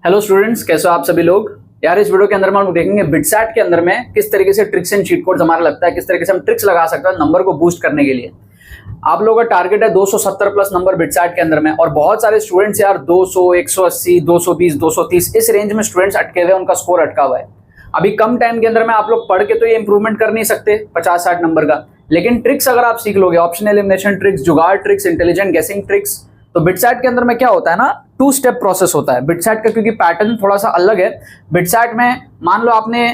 Hello students, कैसे हो आप सभी लोग। यार इस वीडियो के अंदर हम देखेंगे बिटसैट के अंदर में किस तरीके से ट्रिक्स एंड चीट कोड्स हमारा लगता है, किस तरीके से हम ट्रिक्स लगा सकते हैं नंबर को बूस्ट करने के लिए। आप लोगों का टारगेट है 270 प्लस नंबर बिटसैट के अंदर में, और बहुत सारे स्टूडेंट्स यार 200, 180, 220, 230 इस रेंज में स्टूडेंट्स अटके हुए हैं, उनका स्कोर अटका हुआ है। अभी कम टाइम के अंदर में आप लोग पढ़ के तो ये इंप्रूवमेंट कर नहीं सकते 50-60 नंबर का, लेकिन ट्रिक्स अगर आप सीख लोगे, ऑप्शन एलिमिनेशन ट्रिक्स, जुगाड़ ट्रिक्स, इंटेलिजेंट गेसिंग ट्रिक्स, तो बिटसैट के अंदर में क्या होता है ना, 2 स्टेप प्रोसेस होता है बिटसैट का, क्योंकि पैटर्न थोड़ा सा अलग है। बिटसैट में मान लो आपने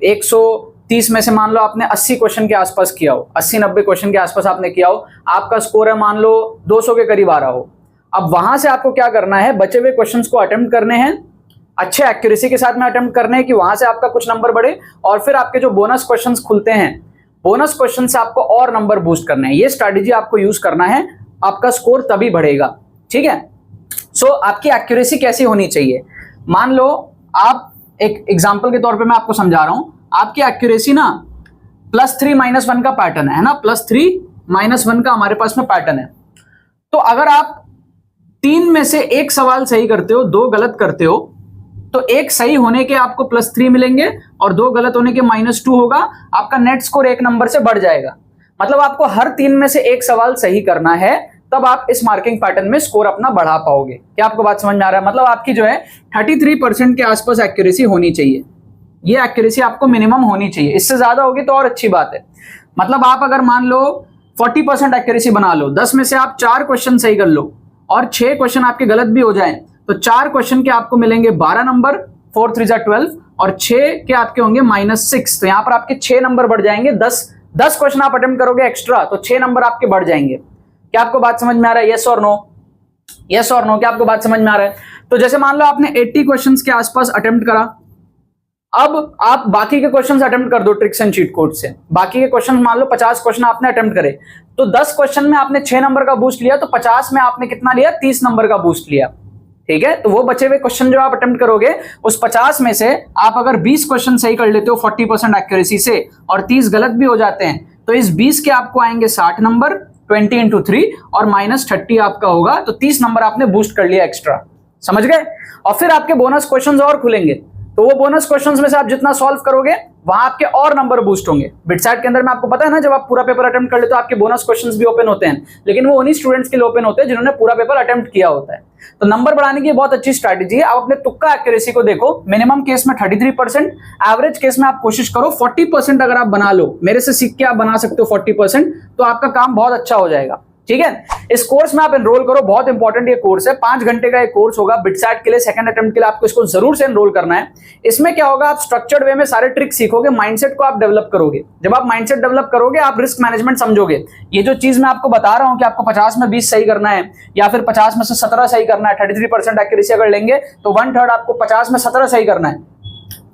130 में से मान लो आपने 80 क्वेश्चन के आसपास किया हो, 80-90 क्वेश्चन के आसपास आपने किया हो, आपका स्कोर है मान लो 200 के करीब आ रहा हो। अब वहां से आपको क्या करना है, बचे हुए क्वेश्चंस को अटेम्प्ट करने हैं, अच्छे एक्यूरेसी के साथ में अटेम्प्ट करने हैं कि वहां से आपका कुछ नंबर बढ़े, और फिर आपके जो बोनस क्वेश्चंस खुलते हैं, बोनस क्वेश्चन से आपको और नंबर बूस्ट करने हैं। ये स्ट्रैटेजी आपको यूज करना है, आपका स्कोर तभी बढ़ेगा। ठीक है। सो आपकी एक्यूरेसी कैसी होनी चाहिए, मान लो आप एक एग्जांपल के तौर पे मैं आपको समझा रहा हूं, आपकी एक्यूरेसी ना +3 -1 का पैटर्न है ना, +3 -1 का हमारे पास में पैटर्न है। तो अगर आप 3 में से एक सवाल सही करते हो, 2 गलत करते हो, तो एक सही होने के आपको +3 मिलेंगे और 2 गलत होने के -2 होगा। आपका नेट स्कोर 1 नंबर से बढ़ जाएगा। मतलब आपको हर 3 में से एक सवाल सही करना है, तब आप इस मार्किंग पैटर्न में स्कोर अपना बढ़ा पाओगे। क्या आपको बात समझ में आ रहा है? मतलब आपकी जो है 33% के आसपास एक्यूरेसी होनी चाहिए। ये एक्यूरेसी आपको मिनिमम होनी चाहिए, इससे ज्यादा होगी तो और अच्छी बात है। मतलब आप अगर मान लो 40% एक्यूरेसी बना लो, 10 में से आप 4 क्वेश्चन सही कर लो और 6 क्वेश्चन आपके गलत भी हो जाएं, तो 4 क्वेश्चन के आपको मिलेंगे 12 नंबर, 4 3 12, और 6 के आपके होंगे -6। तो यहां पर आपके 6 नंबर बढ़ जाएंगे। 10 क्वेश्चन आप अटेम्प्ट करोगे एक्स्ट्रा, तो 6 नंबर आपके बढ़ जाएंगे। क्या आपको बात समझ में आ रहा है? यस और नो, यस और नो, क्या आपको बात समझ में आ रहा है? तो जैसे मान लो आपने 80 क्वेश्चंस के आसपास अटेम्प्ट करा, अब आप बाकी के क्वेश्चंस अटेम्प्ट कर दो ट्रिक्स एंड चीट कोड से। बाकी के क्वेश्चन मान लो 50 क्वेश्चन आपने अटेम्प्ट करे, तो 10 क्वेश्चन में आपने 6 नंबर का बूस्ट लिया, तो 50 में आपने कितना लिया? 30 नंबर का बूस्ट लिया। ठीक है। तो वो बचे हुए क्वेश्चन जो आप अटेम्प्ट करोगे, उस 50 में से आप अगर 20 क्वेश्चन सही कर लेते हो 40% एक्यूरेसी से, और 30 गलत भी हो जाते हैं, तो इस 20 के आपको आएंगे 60 नंबर, 20 × 3 और -30 आपका होगा, तो 30 नंबर आपने बूस्ट कर लिया एक्स्ट्रा। समझ गए? और फिर आपके बोनस क्वेश्चंस और खुलेंगे, तो वो बोनस क्वेश्चंस में से आप जितना सॉल्व करोगे, वहां आपके और नंबर बूस्ट होंगे। बिटसैट के अंदर में आपको पता है ना, जब आप पूरा पेपर अटेम्प्ट कर लेते हो, आपके बोनस क्वेश्चंस भी ओपन होते हैं, लेकिन वो उन्हीं स्टूडेंट्स के लिए ओपन होते हैं जिन्होंने पूरा पेपर अटेम्प्ट किया होता है। तो नंबर बढ़ाने की बहुत अच्छी स्ट्रैटेजी है। आप अपने तुक्का एक्यूरेसी को देखो, मिनिमम केस में 33%, एवरेज केस में आप कोशिश करो 40% अगर आप बना लो, मेरे से सीख के आप बना सकते हो 40%, तो आपका काम बहुत अच्छा हो जाएगा। ठीक है। इस कोर्स में आप एनरोल करो, बहुत इंपॉर्टेंट ये कोर्स है, 5 घंटे का ये कोर्स होगा बिटसैट के लिए, सेकंड अटेम्प्ट के लिए आपको इसको जरूर से एनरोल करना है। इसमें क्या होगा, आप स्ट्रक्चर्ड वे में सारे ट्रिक सीखोगे, माइंडसेट को आप डेवलप करोगे। जब आप माइंडसेट डेवलप करोगे, आप रिस्क मैनेजमेंट समझोगे। ये जो चीज मैं आपको बता रहा हूं कि आपको 50 में 20 सही करना है, या फिर 50 में से 17 सही करना है, 33% एक्यूरेसी अगर लेंगे तो 1/3 आपको 50 में 17 सही करना है।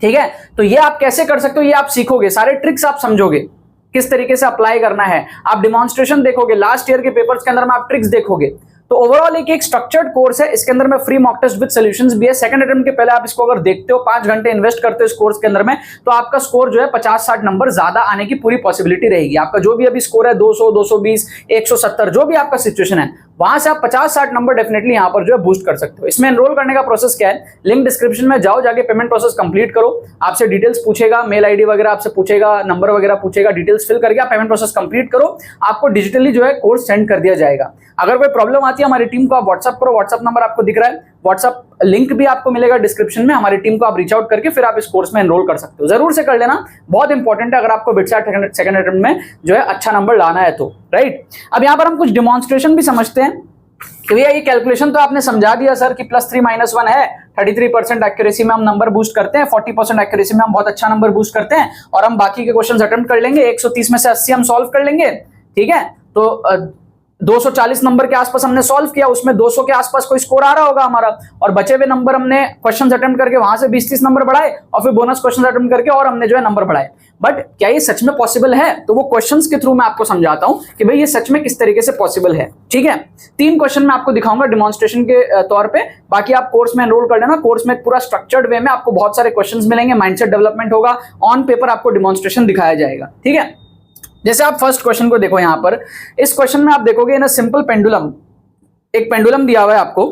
ठीक है। तो ये आप कैसे कर सकते हो, ये आप सीखोगे, सारे ट्रिक्स आप समझोगे, किस तरीके से अप्लाई करना है। आप डिमॉन्स्ट्रेशन देखोगे, लास्ट ईयर के पेपर्स के अंदर में आप ट्रिक्स देखोगे। तो ओवरऑल एक स्ट्रक्चर्ड कोर्स है। इसके अंदर में free mock test with solutions भी है। सेकंड अटेम्प्ट के पहले आप इसको अगर देखते हो, 5 घंटे इन्वेस्ट करते हो इस कोर्स के अंदर में, तो आपका स्कोर जो है 50-60 नंबर ज्यादा आने की पूरी पॉसिबिलिटी रहेगी। आपका जो भी अभी स्कोर है 200, 220, 170, जो भी आपका सिचुएशन है, वहां से आप 50-60 नंबर डेफिनेटली यहां पर जो है बूस्ट कर सकते हो। इसमें एनरोल करने का प्रोसेस क्या है, लिंक डिस्क्रिप्शन में जाओ, जाके पेमेंट प्रोसेस कंप्लीट करो। आपसे डिटेल्स पूछेगा, मेल आईडी वगैरह आपसे पूछेगा, नंबर वगैरह पूछेगा, डिटेल्स फिल करके आप पेमेंट प्रोसेस कंप्लीट करो, आपको डिजिटली जो है कोर्स सेंड कर दिया जाएगा। अगर कोई प्रॉब्लम आती है, हमारी टीम को आप व्हाट्सअप करो, व्हाट्सअप नंबर आपको दिख रहा है, व्हाट्सअप लिंक भी आपको मिलेगा डिस्क्रिप्शन में। हमारी टीम को आप रीच आउट करके फिर आप इस कोर्स में एनरोल कर सकते हो। जरूर से कर लेना, बहुत इंपॉर्टेंट है अगर आपको बिटसैट सेकंड अटेम्प्ट में जो है अच्छा नंबर लाना है तो। राइट। अब यहां पर हम कुछ डिमॉन्स्ट्रेशन भी समझते हैं कि भैया ये कैलकुलेशन तो आपने समझा दिया सर कि +3 -1 है, 33% एक्यूरेसी में हम नंबर बूस्ट करते हैं, 40% एक्यूरेसी में हम बहुत अच्छा नंबर बूस्ट करते हैं, और हम बाकी के क्वेश्चंस अटेम्प्ट कर लेंगे, 130 में से 80 हम सॉल्व कर लेंगे। ठीक है। तो 240 नंबर के आसपास हमने सॉल्व किया, उसमें 200 के आसपास कोई स्कोर आ रहा होगा हमारा, और बचे हुए नंबर हमने क्वेश्चंस अटेम्प्ट करके वहां से 20-30 नंबर बढ़ाए, और फिर बोनस क्वेश्चंस अटेम्प्ट करके और हमने जो है नंबर बढ़ाए। बट क्या ये सच में पॉसिबल है? तो वो क्वेश्चंस के थ्रू मैं आपको समझाता हूं कि भाई ये सच में किस तरीके से पॉसिबल है। ठीक है। 3 क्वेश्चन मैं आपको दिखाऊंगा डिमॉन्स्ट्रेशन के तौर पे, बाकी आप कोर्स में एनरोल कर लेना। कोर्स में पूरा स्ट्रक्चर्ड वे में आपको बहुत सारे क्वेश्चंस मिलेंगे, माइंडसेट डेवलपमेंट होगा, ऑन पेपर आपको डिमॉन्स्ट्रेशन दिखाया जाएगा। ठीक है। जैसे आप फर्स्ट क्वेश्चन को देखो, यहां पर इस क्वेश्चन में आप देखोगे ना, सिंपल पेंडुलम, एक पेंडुलम दिया हुआ है आपको,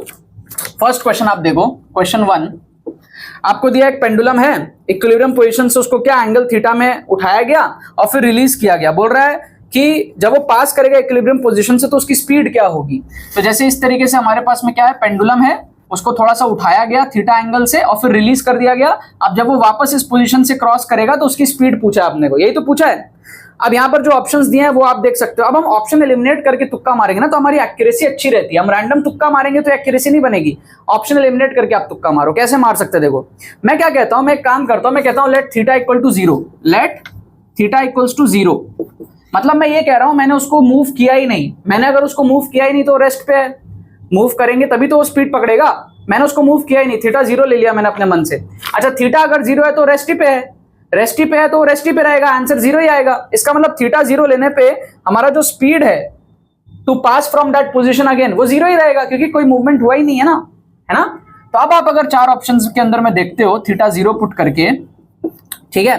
फर्स्ट क्वेश्चन आप देखो, क्वेश्चन 1 आपको दिया एक पेंडुलम है, इक्विलिब्रियम पोजीशन से उसको क्या एंगल थीटा में उठाया गया और फिर रिलीज किया गया। बोल रहा है कि जब वो पास करेगा इक्विलिब्रियम पोजीशन से तो उसकी स्पीड क्या होगी। तो जैसे इस तरीके से हमारे पास में क्या है, पेंडुलम है, उसको थोड़ा सा उठाया गया थीटा एंगल से और फिर रिलीज कर दिया गया। अब जब वो वापस इस पोजीशन से क्रॉस करेगा तो उसकी स्पीड पूछा आपने को, यही तो पूछा है। अब यहाँ पर जो ऑप्शंस दिए हैं वो आप देख सकते हो। अब हम ऑप्शन एलिमिनेट करके तुक्का मारेंगे ना तो हमारी एक्यूरेसी अच्छी रहती है। हम रैंडम तुक्का मारेंगे तो एक्यूरेसी नहीं बनेगी। ऑप्शन एलिमिनेट करके आप तुक्का मारो। कैसे मार सकते हैं देखो, मैं क्या कहता हूं, मैं एक काम करता हूं, मैं कहता हूं let theta equal to 0, let theta equals to 0। मतलब मैं ये कह रहा हूं मैंने उसको मूव किया ही नहीं। मैंने अगर उसको मूव किया ही नहीं तो रेस्ट पे है, मूव करेंगे तभी तो वो स्पीड पकड़ेगा। मैंने उसको मूव किया ही नहीं, थीटा 0 ले लिया मैंने अपने मन से। अच्छा थीटा अगर 0 है तो रेस्ट ही पे है, रेस्ट ही पे है तो रेस्ट ही पे रहेगा, आंसर 0 ही आएगा। इसका मतलब थीटा 0 लेने पे हमारा जो स्पीड है to pass from that position again वो 0 ही रहेगा, क्योंकि कोई मूवमेंट हुआ ही नहीं है ना, है ना। तो अब आप अगर 4 ऑप्शंस के अंदर में देखते हो थीटा 0 पुट करके, ठीक है,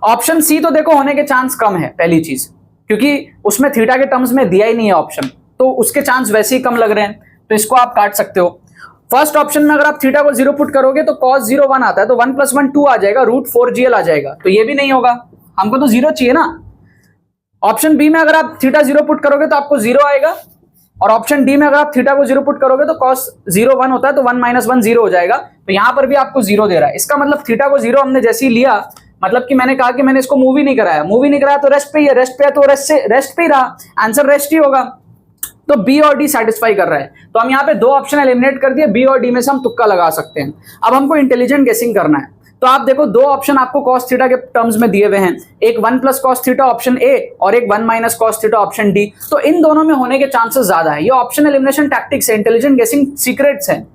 ऑप्शन सी तो देखो होने के चांस कम है पहली चीज, क्योंकि उसमें थीटा के टर्म्स में दिया ही नहीं है ऑप्शन, तो उसके चांस वैसे ही कम लग रहे हैं, तो इसको आप काट सकते हो। फर्स्ट ऑप्शन में अगर आप थीटा को 0 पुट करोगे तो cos 0 1 आता है, तो 1 + 1 2 आ जाएगा, √4gl आ जाएगा, तो ये भी नहीं होगा, हमको तो 0 चाहिए ना। ऑप्शन बी में अगर आप थीटा 0 पुट करोगे तो आपको 0 आएगा, और ऑप्शन डी में अगर आप थीटा को 0 पुट करोगे तो cos 0 1 होता है, तो 1 - 1 0 हो जाएगा, तो यहां पर भी आपको 0 दे रहा है। इसका मतलब थीटा को 0 हमने जैसे ही लिया, मतलब कि मैंने कहा कि मैंने इसको मूव ही नहीं कराया, मूव ही नहीं कराया तो रेस्ट पे ही है, रेस्ट पे है तो रेस्ट पे ही रहा, आंसर रेस्ट ही होगा। तो बी और डी सेटिस्फाई कर रहा है, तो हम यहाँ पे 2 ऑप्शन एलिमिनेट कर दिए, बी और डी में से हम तुक्का लगा सकते हैं। अब हमको इंटेलिजेंट गेसिंग करना है, तो आप देखो 2 ऑप्शन आपको cos थीटा के टर्म्स में दिए हुए हैं, एक 1 + cos थीटा ऑप्शन ए और एक 1 - cos थीटा ऑप्शन डी, तो इन दोनों में होने के चांसेस ज्यादा है। ये ऑप्शन एलिमिनेशन टैक्टिक्स है, इंटेलिजेंट गेसिंग सीक्रेट्स है,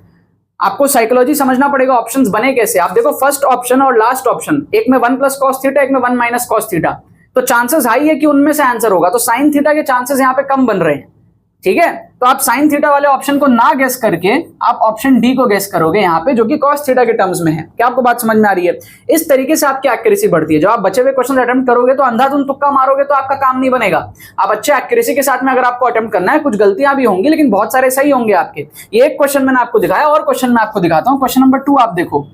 आपको साइकोलॉजी समझना पड़ेगा ऑप्शंस बने कैसे। आप देखो फर्स्ट ऑप्शन और लास्ट ऑप्शन, एक में 1 + cos थीटा, एक में 1 - cos थीटा, तो चांसेस हाई है कि उनमें से आंसर होगा, तो साइन थीटा के चांसेस यहाँ पे कम बन रहे हैं, ठीक है। तो आप साइन थीटा वाले ऑप्शन को ना गेस करके आप ऑप्शन डी को गेस करोगे यहाँ पे, जो कि cos थीटा के टर्म्स में है। क्या आपको बात समझ में आ रही है? इस तरीके से आपकी एक्यूरेसी बढ़ती है। जब आप बचे हुए क्वेश्चन अटेम्प्ट करोगे तो अंधाधुंध तुक्का मारोगे तो आपका काम नहीं बनेगा। आप अच्छे एक्यूरेसी के साथ में अगर आपको अटेम्प्ट करना है, कुछ गलतियां भी होंगी लेकिन बहुत सारे सही होंगे आपके। ये एक क्वेश्चन मैंने आपको दिखाया, और क्वेश्चन मैं आपको दिखाता हूँ। क्वेश्चन नंबर 2 आप देखो,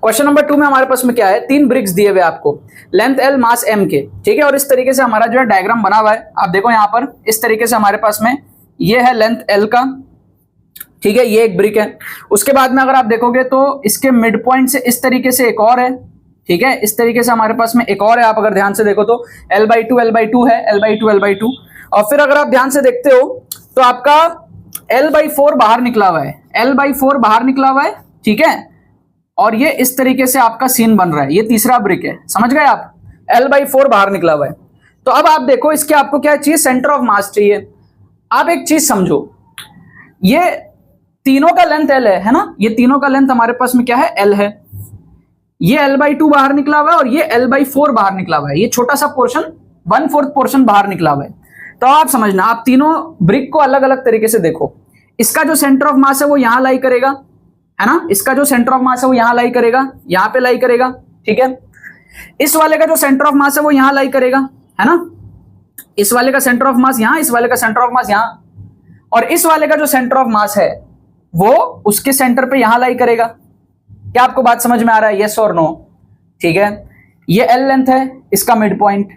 क्वेश्चन नंबर 2 में हमारे पास में क्या है, 3 ब्रिक्स दिए हुए आपको, लेंथ L मास M के, ठीक है, और इस तरीके से हमारा जो है डायग्राम बना हुआ है। आप देखो यहाँ पर इस तरीके से हमारे पास में ये है लेंथ L का, ठीक है, ये एक ब्रिक है। उसके बाद में अगर आप देखोगे तो इसके मिड पॉइंट से इस तरीके से एक और है, ठीक है, इस तरीके से हमारे पास में एक और है। आप अगर ध्यान से देखो तो L/2 L/2 है, L/2 L/2, और फिर अगर आप ध्यान से देखते हो तो आपका L/4 बाहर निकला हुआ है, L/4 बाहर निकला हुआ है, ठीक है, और ये इस तरीके से आपका सीन बन रहा है। ये तीसरा ब्रिक है, समझ गए आप, L/4 बाहर निकला हुआ है। तो अब आप देखो इसके आपको क्या चाहिए, सेंटर ऑफ मास चाहिए। आप एक चीज समझो, ये तीनों का लेंथ L है ना, ये तीनों का लेंथ हमारे पास में क्या है, L है। ये L/2 बाहर निकला हुआ है और ये L/4 बाहर निकला हुआ है। ये छोटा सा पोर्शन 1/4 पोर्शन बाहर निकला हुआ है। तो आप समझना, आप तीनों ब्रिक को अलग अलग तरीके से देखो। इसका जो सेंटर ऑफ मास है वो यहां लाई करेगा, है ना, इसका जो सेंटर ऑफ मास है वो यहां लाई करेगा, यहां पे लाई करेगा, ठीक है। इस वाले का जो सेंटर ऑफ मास है वो यहां लाई करेगा, है ना, इस वाले का सेंटर ऑफ मास यहां, इस वाले का सेंटर ऑफ मास यहां, और इस वाले का जो सेंटर ऑफ मास है वो उसके सेंटर पे यहां लाई करेगा। क्या आपको बात समझ में आ रहा है, यस और नो? ठीक है, ये L लेंथ है, इसका मिड पॉइंट,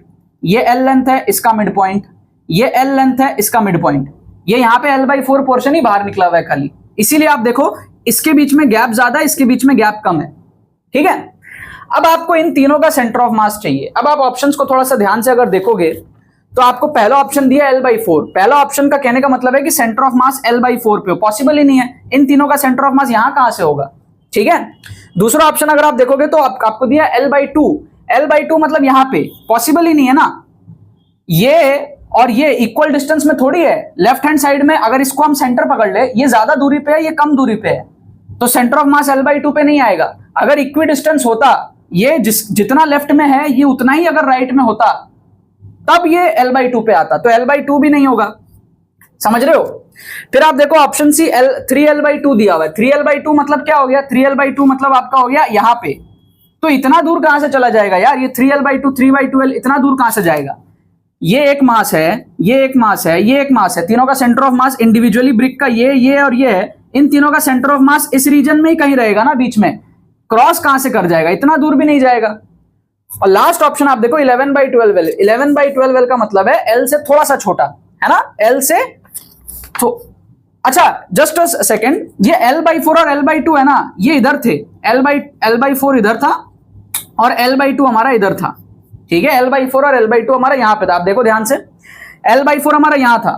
ये L लेंथ है, इसका मिड पॉइंट, ये L लेंथ है, इसका मिड पॉइंट। ये यहां पे L/4 पोर्शन ही बाहर निकला हुआ है खाली, इसीलिए आप देखो इसके बीच में गैप ज्यादा है, इसके बीच में गैप कम है, ठीक है। अब आपको इन तीनों का सेंटर ऑफ मास चाहिए। अब आप ऑप्शंस को थोड़ा सा ध्यान से अगर देखोगे तो आपको पहला ऑप्शन दिया L/4। पहला ऑप्शन का कहने का मतलब है कि सेंटर ऑफ मास L/4 पे हो, पॉसिबल ही नहीं है। इन तीनों का सेंटर ऑफ मास यहां कहां से होगा, ठीक है। दूसरा ऑप्शन अगर आप देखोगे तो आपको दिया L/2। L/2 मतलब यहां पे, पॉसिबल ही नहीं है ना। ये और ये इक्वल डिस्टेंस में थोड़ी है। लेफ्ट हैंड साइड में अगर इसको हम सेंटर पकड़ ले, ये ज्यादा दूरी पे है, ये कम दूरी पे है, तो सेंटर ऑफ मास L/2 पे नहीं आएगा। अगर इक्वी डिस्टेंस होता, ये जितना लेफ्ट में है ये उतना ही अगर राइट में होता, तब ये L/2 पे आता, तो L/2 भी नहीं होगा, समझ रहे हो। फिर आप देखो ऑप्शन सी 3L/2 दिया हुआ है। 3L/2 मतलब क्या हो गया, 3L/2 मतलब आपका हो गया यहां पे, तो इतना दूर कहां से चला जाएगा यार, ये 3L/2 3/2L इतना दूर कहां से जाएगा। ये एक मास है, ये एक मास है, ये एक मास है, तीनों का centre of mass individually brick का ये और ये है, इन तीनों का सेंटर ऑफ मास इस रीजन में ही कहीं रहेगा ना, बीच में। क्रॉस कहां से कर जाएगा, इतना दूर भी नहीं जाएगा। और लास्ट ऑप्शन आप देखो 11/12L। 11/12L का मतलब है L से थोड़ा सा छोटा, है ना, L से अच्छा जस्ट अ सेकेंड, ये L/4 और L/2 है ना, ये इधर थे, L/4 इधर था और L/2 हमारा इधर था, ठीक है। L/4 और L/2 हमारा यहां पे था, आप देखो ध्यान से, L/4 हमारा यहां था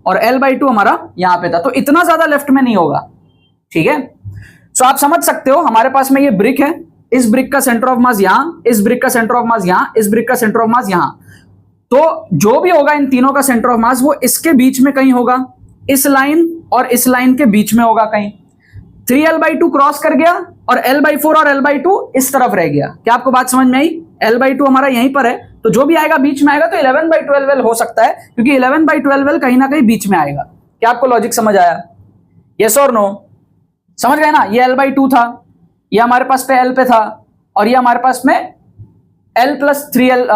और L/2 हमारा यहां पे था, तो इतना ज्यादा लेफ्ट में नहीं होगा, ठीक है। सो आप समझ सकते हो, हमारे पास में ये ब्रिक है, इस ब्रिक का सेंटर ऑफ मास यहां, इस ब्रिक का सेंटर ऑफ मास यहां, इस ब्रिक का सेंटर ऑफ मास यहां, तो जो भी होगा इन तीनों का सेंटर ऑफ मास वो इसके बीच में कहीं होगा, इस लाइन और इस लाइन के बीच में होगा कहीं। 3L/2 क्रॉस कर गया और L/4 और L/2 इस तरफ रह गया। क्या आपको बात समझ में आई? L/2 हमारा यहीं पर है, तो जो भी आएगा बीच में आएगा, तो 11/12L हो सकता है, क्योंकि 11/12L कहीं ना कहीं बीच में आएगा। क्या आपको लॉजिक समझ आया? यस और नो? समझ गए ना? ये L/2 था, ये हमारे पास पे L पे था, और ये हमारे पास में L+3L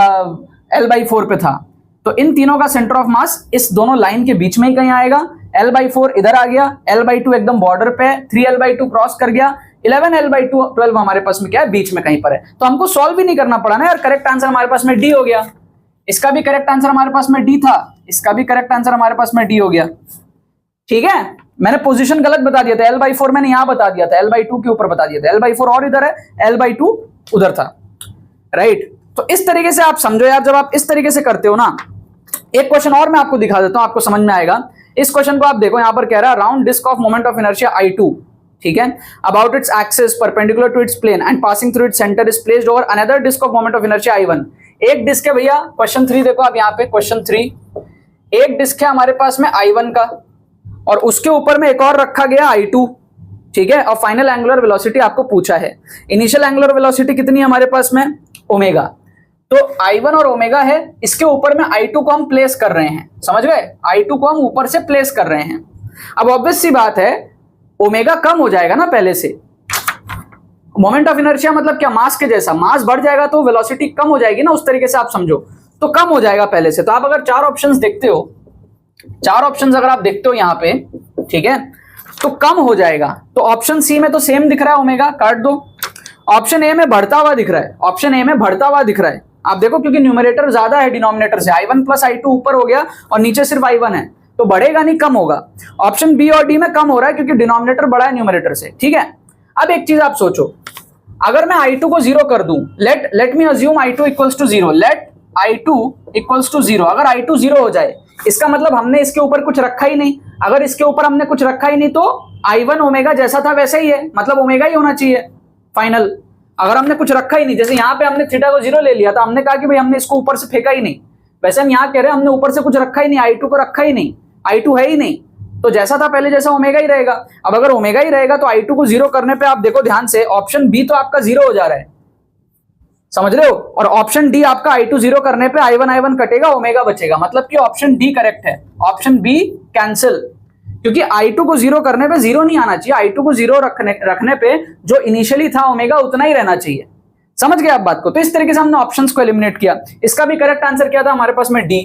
L/4 पे था। तो इन तीनों का सेंटर ऑफ मास इस दोनों लाइन के बीच में ही कहीं आएगा। L/4 इधर आ गया, L/2 एकदम बॉर्डर पे, 3L/2 क्रॉस कर गया, 11L/12 हमारे पास में क्या है, बीच में कहीं पर है। तो हमको सॉल्व भी नहीं करना पड़ा ना यार, करेक्ट आंसर हमारे पास में डी हो गया। इसका भी करेक्ट आंसर हमारे पास में डी था, इसका भी करेक्ट आंसर हमारे पास में डी हो गया, ठीक है। मैंने पोजीशन गलत बता दिया था, L/4 मैंने यहां बता दिया था, L/2 के ऊपर बता दिया था, L/4 और इधर है, L/2 उधर था, राइट। तो इस तरीके से आप समझो यार, जब आप इस तरीके से करते हो ना, एक क्वेश्चन और मैं आपको दिखा देता हूं, आपको समझ में आएगा। इस क्वेश्चन को आप देखो, यहां पर कह रहा है round disc of moment of inertia I2, ठीक है, about its axis perpendicular to its plane and passing through its centre is placed over another disc of moment of inertia I1। एक डिस्क है भैया, क्वेश्चन 3 देखो आप यहाँ पे, question 3, एक डिस्क है हमारे पास में I1 का, और उसके ऊपर में एक और रखा गया I2, ठीक है, और फाइनल एंगुलर वेलोसिटी आपको पूछा है। इनिशियल एंगुलर वेलोसिटी कितनी है हमारे पास में, ओमेगा। तो I1 और ओमेगा है, इसके ऊपर में I2 को हम प्लेस कर रहे हैं, समझ गए, I2 को हम ऊपर से प्लेस कर रहे हैं। अब ऑब्वियस सी बात है, ओमेगा कम हो जाएगा ना पहले से। मोमेंट ऑफ इनर्शिया मतलब क्या, मास के जैसा, मास बढ़ जाएगा तो वेलोसिटी कम हो जाएगी ना, उस तरीके से आप समझो, तो कम हो जाएगा पहले से। तो आप अगर चार ऑप्शंस देखते हो, चार ऑप्शंस अगर आप देखते हो यहाँ पे, ठीक है, तो कम हो जाएगा। तो ऑप्शन सी में तो सेम दिख रहा है ओमेगा, काट दो। ऑप्शन ए में बढ़ता हुआ दिख रहा है, ऑप्शन ए में बढ़ता हुआ दिख रहा है, आप देखो, क्योंकि न्यूमरेटर ज्यादा है डिनोमिनेटर से, I1 + I2 ऊपर हो गया और नीचे सिर्फ I1 है, तो बढ़ेगा नहीं, कम होगा। ऑप्शन बी और डी में कम हो रहा है, क्योंकि डिनोमिनेटर बड़ा है न्यूमरेटर से, ठीक है। अब एक चीज आप सोचो, अगर मैं I2 को 0 कर दूं, let me assume I2 = 0, late I2 = 0, अगर I2 0 हो जाए, इसका मतलब हमने इसके ऊपर कुछ रखा ही नहीं। अगर इसके ऊपर हमने कुछ रखा ही नहीं, तो I1 ओमेगा जैसा था वैसे ही है, मतलब ओमेगा ही होना चाहिए फाइनल। अगर हमने कुछ रखा ही नहीं, जैसे यहाँ पे हमने थीटा को 0 ले लिया था, हमने कहा कि भाई हमने इसको ऊपर से फेंका ही नहीं, वैसे हम यहाँ कह रहे हैं हमने ऊपर से कुछ रखा ही नहीं, I2 को रखा ही नहीं, I2 है ही नहीं, तो जैसा था पहले जैसा ओमेगा ही रहेगा। अब अगर ओमेगा ही रहेगा तो I2 को 0 करने पे आप देखो ध्यान से, ऑप्शन बी तो आपका 0 हो जा रहा है, समझ रहे हो, और ऑप्शन डी आपका I2 0 करने पे I1 कटेगा, ओमेगा बचेगा, मतलब कि ऑप्शन डी करेक्ट है, ऑप्शन बी कैंसिल, क्योंकि I2 को 0 करने पे 0 नहीं आना चाहिए, I2 को 0 रखने पे जो इनिशियली था ओमेगा उतना ही रहना चाहिए। समझ गए आप बात को? तो इस तरीके से हमने ऑप्शंस को एलिमिनेट किया। इसका भी करेक्ट आंसर क्या था हमारे पास में, डी,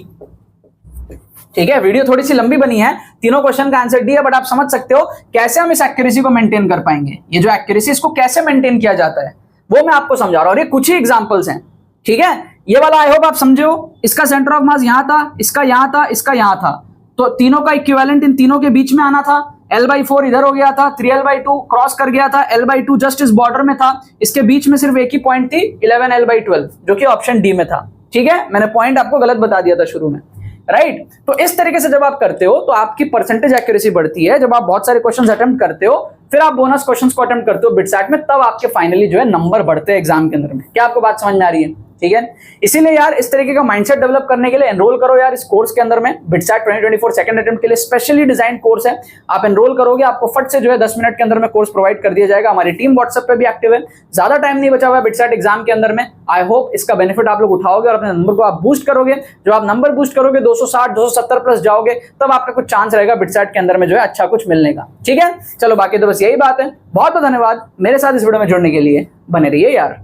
ठीक है। वीडियो थोड़ी सी लंबी बनी है, तीनों क्वेश्चन का आंसर डी है, बट आप समझ सकते हो कैसे हम इस एक्यूरेसी को मेंटेन कर पाएंगे। ये जो एक्यूरेसी, इसको कैसे मेंटेन किया जाता है वो मैं आपको समझा रहा हूं, और ये कुछ ही एग्जांपल्स हैं, ठीक है। ये वाला आई होप आप समझो, इसका सेंटर ऑफ मास यहां था, इसका यहां था, इसका यहां था, तो तीनों का इक्विवेलेंट इन तीनों के बीच में आना था। L/4 इधर हो गया था, 3L/2 क्रॉस कर गया था, L/2 जस्ट इस बॉर्डर में था, इसके बीच में सिर्फ एक ही पॉइंट थी 11L/12, जो कि ऑप्शन डी में था, ठीक है। मैंने पॉइंट आपको गलत बता दिया था शुरू में, राइट। तो इस तरीके से जब आप करते हो तो आपकी परसेंटेज एक्यूरेसी बढ़ती है। जब आप बहुत सारे क्वेश्चंस अटेम्प्ट करते हो, फिर आप बोनस क्वेश्चंस को अटेम्प्ट करते हो बिटसैट में, तब आपके फाइनली जो है नंबर बढ़ते हैं एग्जाम के अंदर में। क्या आपको बात समझ में आ रही है? ठीक है, इसीलिए यार इस तरीके का माइंडसेट डेवलप करने के लिए एनरोल करो यार इस कोर्स के अंदर में। बिटसैट 2024 सेकंड अटेम्प्ट के लिए स्पेशली डिजाइन कोर्स है, आप एनरोल करोगे, आपको फट से जो है 10 मिनट के अंदर में कोर्स प्रोवाइड कर दिया जाएगा। हमारी टीम व्हाट्सएप पे भी एक्टिव है, ज्यादा टाइम नहीं बचा हुआ है बिटसैट एग्जाम के अंदर में। आई होप इसका बेनिफिट आप लोग उठाओगे और अपने नंबर को आप बूस्ट करोगे। जब आप नंबर बूस्ट करोगे 260 270 प्लस जाओगे, तब आपका कुछ चांस रहेगा बिटसैट के अंदर में जो है अच्छा कुछ मिलने का। ठीक है, चलो बाकी तो बस यही बात है। बहुत बहुत धन्यवाद मेरे साथ इस वीडियो में जुड़ने के लिए, बने रहिए यार।